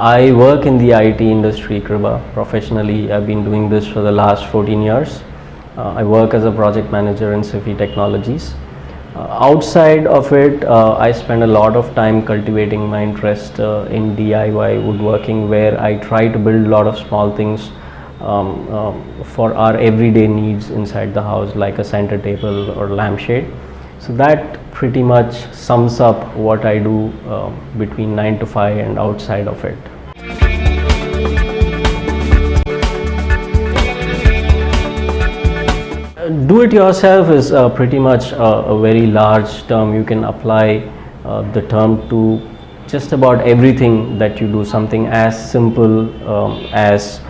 I work in the IT industry, Kriba. Professionally, I've been doing this for the last 14 years. I work as a project manager in SIFI Technologies. Outside of it, I spend a lot of time cultivating my interest in DIY woodworking, where I try to build a lot of small things for our everyday needs inside the house, like a center table or lampshade. So that pretty much sums up what I do between 9 to 5 and outside of it. Do it yourself is pretty much a very large term. You can apply the term to just about everything that you do. Something as simple as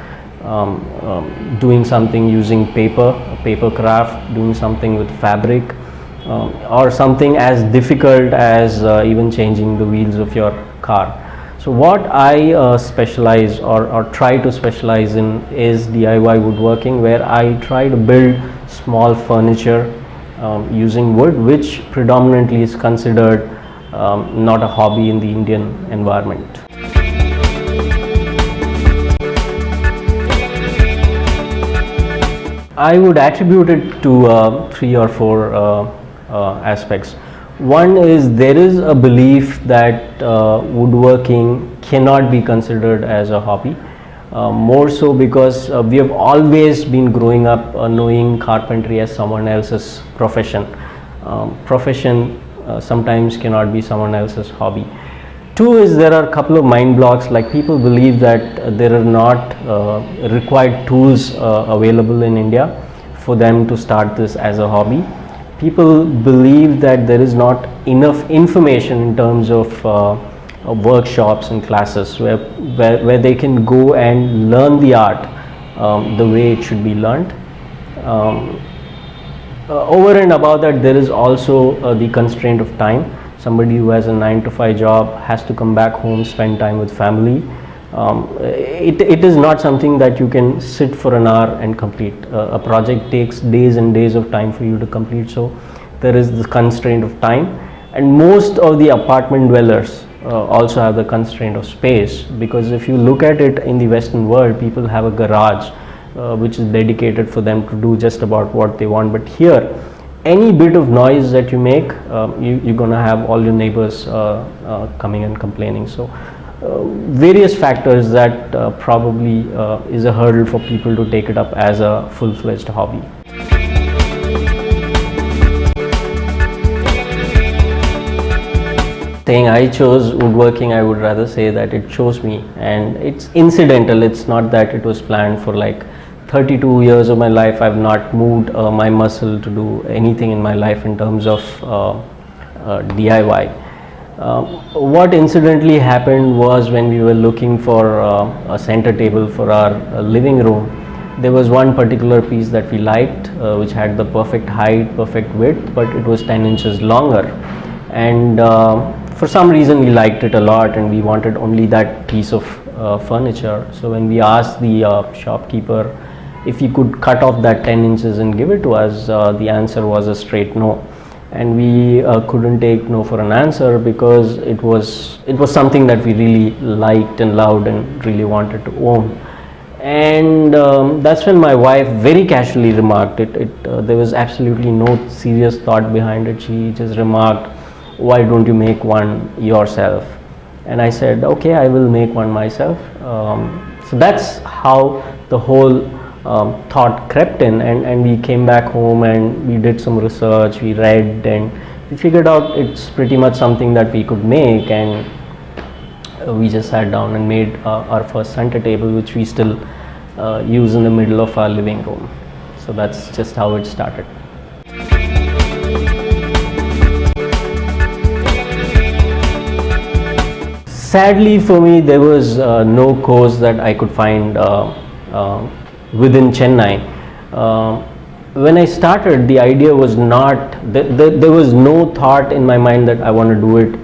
doing something using paper craft, doing something with fabric, or something as difficult as even changing the wheels of your car. So what I specialize or try to specialize in is DIY woodworking, where I try to build small furniture using wood, which predominantly is considered not a hobby in the Indian environment. I would attribute it to 3 or 4 aspects. One is there is a belief that woodworking cannot be considered as a hobby, more so because we have always been growing up knowing carpentry as someone else's profession. Sometimes cannot be someone else's hobby. 2 is there are a couple of mind blocks, like people believe that there are not required tools available in India for them to start this as a hobby. People believe that there is not enough information in terms of workshops and classes where they can go and learn the art the way it should be learned. Over and above that, there is also the constraint of time. Somebody who has a 9 to 5 job has to come back home, spend time with family. It is not something that you can sit for an hour and complete. A project takes days and days of time for you to complete, so there is the constraint of time. And most of the apartment dwellers also have the constraint of space, because if you look at it in the Western world, people have a garage which is dedicated for them to do just about what they want. But here, any bit of noise that you make, you're gonna have all your neighbors coming and complaining. So various factors that probably is a hurdle for people to take it up as a full-fledged hobby. Saying I chose woodworking, I would rather say that it chose me, and it's incidental. It's not that it was planned. For like 32 years of my life, I've not moved my muscle to do anything in my life in terms of DIY. What incidentally happened was, when we were looking for a center table for our living room, there was one particular piece that we liked, which had the perfect height, perfect width, but it was 10 inches longer. And for some reason we liked it a lot, and we wanted only that piece of furniture. So when we asked the shopkeeper if he could cut off that 10 inches and give it to us, the answer was a straight no. And we couldn't take no for an answer, because it was something that we really liked and loved and really wanted to own. And that's when my wife very casually remarked it. There was absolutely no serious thought behind it. She just remarked, "Why don't you make one yourself?" And I said, "Okay, I will make one myself." So that's how the whole thought crept in, and we came back home and we did some research, we read, and we figured out it's pretty much something that we could make. And we just sat down and made our first center table, which we still use in the middle of our living room. So that's just how it started. Sadly for me, there was no course that I could find within Chennai. When I started, the idea was not, there was no thought in my mind that I want to do it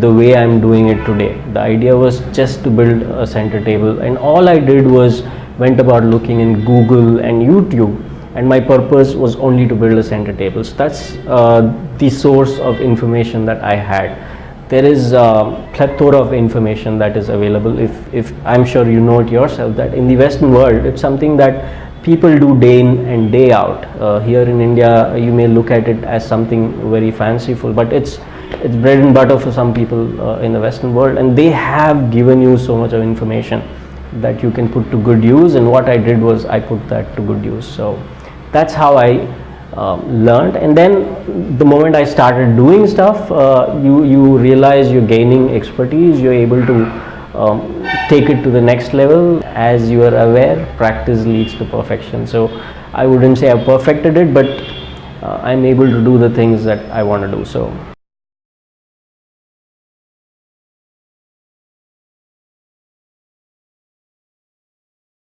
the way I'm doing it today. The idea was just to build a center table, and all I did was went about looking in Google and YouTube, and my purpose was only to build a center table. So that's the source of information that I had. there is a plethora of information that is available. If I'm sure you know it yourself, that in the Western world, it's something that people do day in and day out. Here in India, you may look at it as something very fanciful, but it's bread and butter for some people in the Western world, and they have given you so much of information that you can put to good use. And what I did was I put that to good use. So that's how I learned. And then the moment I started doing stuff, you realize you're gaining expertise, you're able to take it to the next level. As you are aware, practice leads to perfection. So I wouldn't say I perfected it, but I'm able to do the things that I want to do. So